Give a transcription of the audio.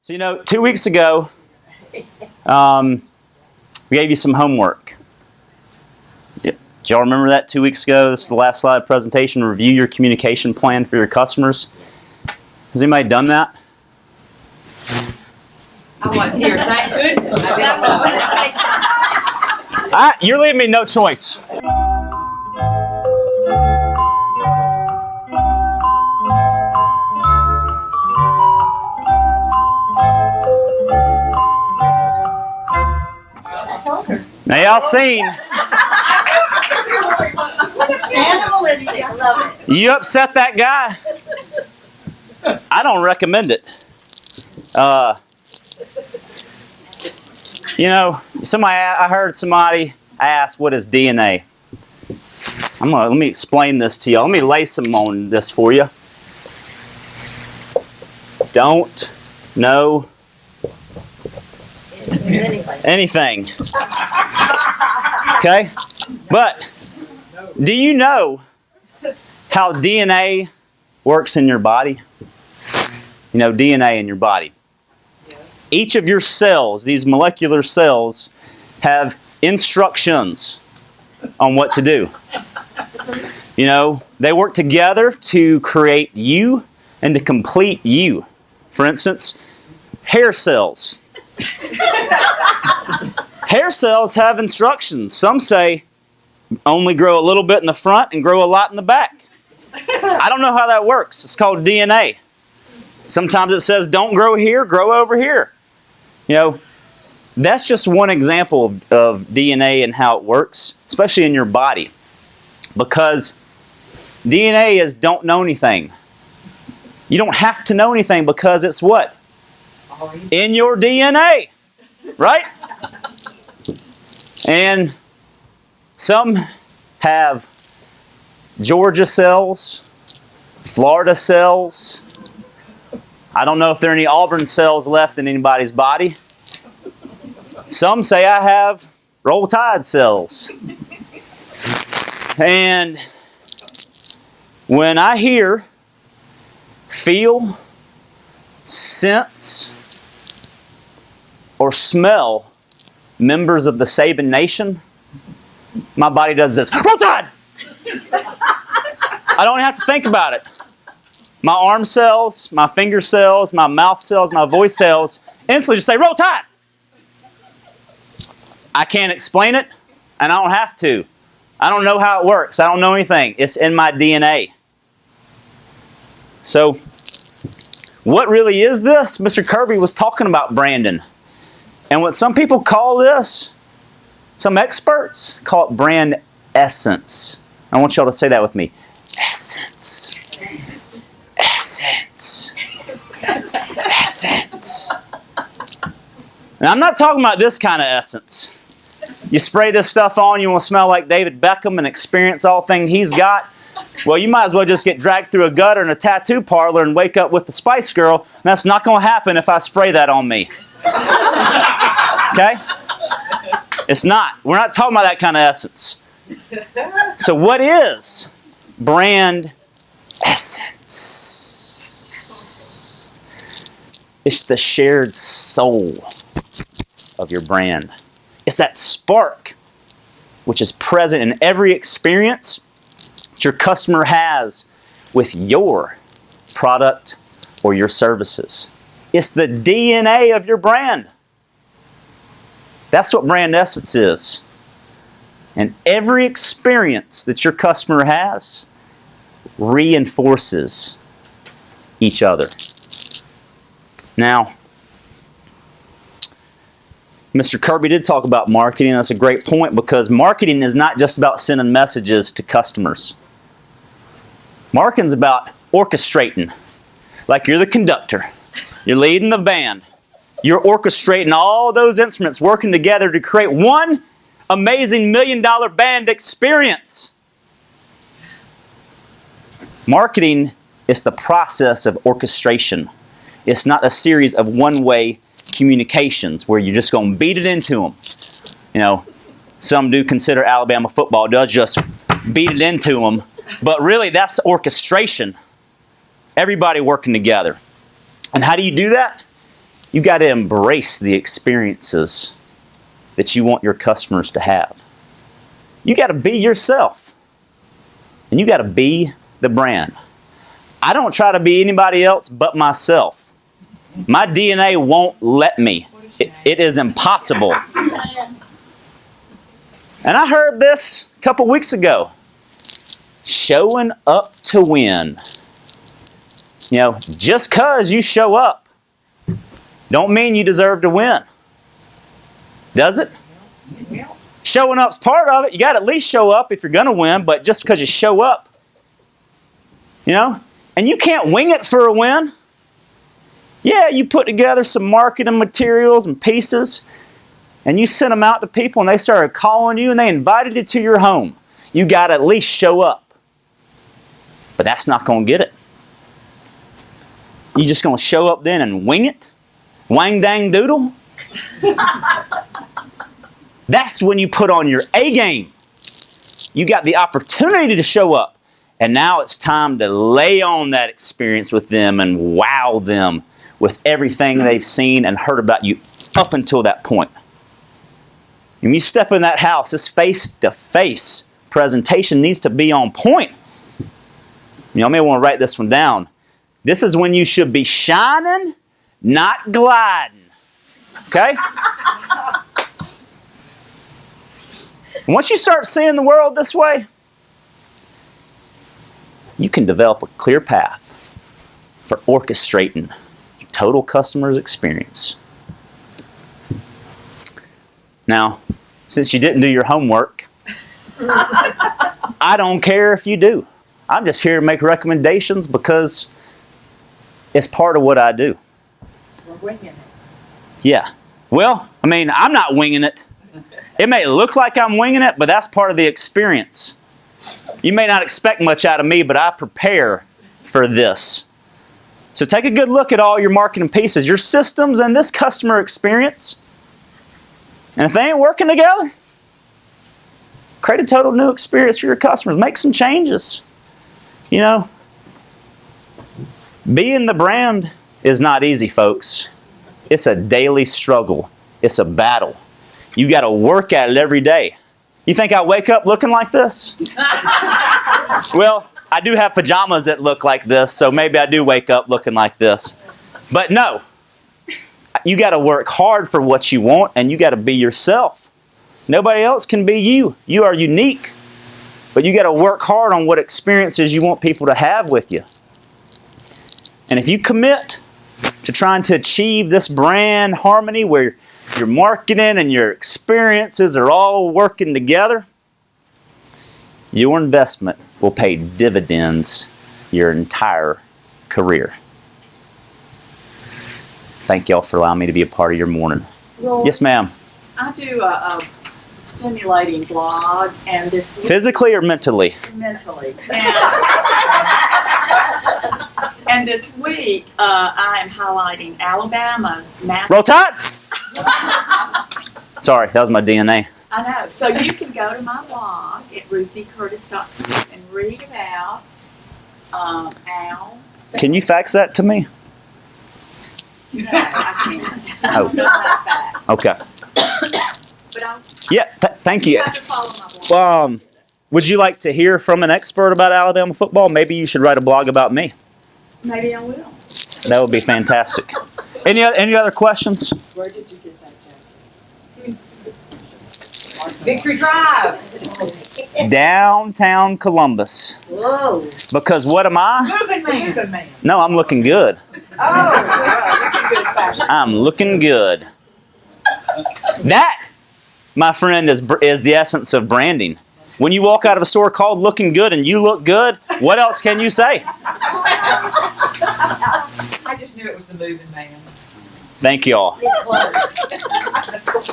So, 2 weeks ago, we gave you some homework. Do y'all remember that 2 weeks ago? This is the last slide presentation. Review your communication plan for your customers. Has anybody done that? I wasn't here. Thank goodness. I didn't know. You're leaving me no choice. Now y'all seen. Animalistic, I love it. You upset that guy? I don't recommend it. I heard somebody ask, what is DNA? Let me explain this to y'all. Let me lay some on this for you. Don't know anything. Okay? But do you know how DNA works in your body? DNA in your body. Yes. Each of your cells, these molecular cells, have instructions on what to do. They work together to create you and to complete you. For instance, hair cells. Hair cells have instructions. Some say only grow a little bit in the front and grow a lot in the back. I don't know how that works. It's called DNA. Sometimes it says don't grow here, grow over here. That's just one example of DNA and how it works, especially in your body. Because DNA is don't know anything. You don't have to know anything because it's what? In your DNA, right? And some have Georgia cells, Florida cells. I don't know if there are any Auburn cells left in anybody's body. Some say I have Roll Tide cells. And when I hear, feel, sense, or smell members of the Saban Nation, my body does this. Roll Tide! I don't have to think about it. My arm cells, my finger cells, my mouth cells, my voice cells instantly just say, Roll Tide! I can't explain it, and I don't have to. I don't know how it works. I don't know anything. It's in my DNA. So, what really is this? Mr. Kirby was talking about branding. And what some people call this, some experts call it brand essence. I want y'all to say that with me. Essence. Essence. Essence. And I'm not talking about this kind of essence. You spray this stuff on, you want to smell like David Beckham and experience all things he's got. Well, you might as well just get dragged through a gutter in a tattoo parlor and wake up with the Spice Girl. And that's not going to happen if I spray that on me. Okay? It's not. We're not talking about that kind of essence. So what is brand essence? It's the shared soul of your brand. It's that spark which is present in every experience that your customer has with your product or your services. It's the DNA of your brand. That's what brand essence is. And every experience that your customer has reinforces each other. Now, Mr. Kirby did talk about marketing. That's a great point because marketing is not just about sending messages to customers. Marketing's about orchestrating. Like you're the conductor. You're leading the band. You're orchestrating all those instruments working together to create one amazing $1 million band experience. Marketing is the process of orchestration. It's not a series of one-way communications where you're just going to beat it into them. Some do consider Alabama football does just beat it into them. But really, that's orchestration. Everybody working together. And how do you do that? You got to embrace the experiences that you want your customers to have. You got to be yourself. And you got to be the brand. I don't try to be anybody else but myself. My DNA won't let me. It is impossible. And I heard this a couple weeks ago. Showing up to win. You know, just because you show up don't mean you deserve to win. Does it? Showing up's part of it. You got to at least show up if you're going to win, but just because you show up, you know, and you can't wing it for a win. Yeah, you put together some marketing materials and pieces, and you sent them out to people, and they started calling you, and they invited you to your home. You got to at least show up. But that's not going to get it. You just going to show up then and wing it? Wang dang doodle? That's when you put on your A game. You got the opportunity to show up. And now it's time to lay on that experience with them and wow them with everything they've seen and heard about you up until that point. When you step in that house, this face-to-face presentation needs to be on point. You know, I may want to write this one down. This is when you should be shining, not gliding. Okay? And once you start seeing the world this way, you can develop a clear path for orchestrating total customer's experience. Now, since you didn't do your homework, I don't care if you do. I'm just here to make recommendations because it's part of what I do. We're winging it. Yeah. Well, I mean, I'm not winging it. It may look like I'm winging it, but that's part of the experience. You may not expect much out of me, but I prepare for this. So take a good look at all your marketing pieces, your systems, and this customer experience. And if they ain't working together, create a total new experience for your customers. Make some changes. You know, being the brand is not easy, folks. It's a daily struggle. It's a battle. You got to work at it every day. You think I wake up looking like this? Well, I do have pajamas that look like this, so maybe I do wake up looking like this. But no, you got to work hard for what you want, and you got to be yourself. Nobody else can be you. You are unique, but you got to work hard on what experiences you want people to have with you. And if you commit to trying to achieve this brand harmony where your marketing and your experiences are all working together, your investment will pay dividends your entire career. Thank y'all for allowing me to be a part of your morning. Roy, Yes, ma'am. I do a stimulating blog, and this week, Physically or mentally? mentally. And this week, I am highlighting Alabama's math. Roll Tide! Sorry, that was my DNA. I know. So you can go to my blog at ruthbcurtis.com and read about Al. Can you fax that to me? No, I can't. Oh. I don't have that. Okay. But I'll Yeah, thank you. have to follow my blog. Would you like to hear from an expert about Alabama football? Maybe you should write a blog about me. Maybe I will. That would be fantastic. Any other questions? Where did you get that, Jackie? Victory Drive. Downtown Columbus. Whoa. Because what am I? Moving man. No, I'm looking good. Oh, I'm looking good. That, my friend, is the essence of branding. When you walk out of a store called looking good and you look good, what else can you say? I just knew it was the moving man. Thank you all. It's close.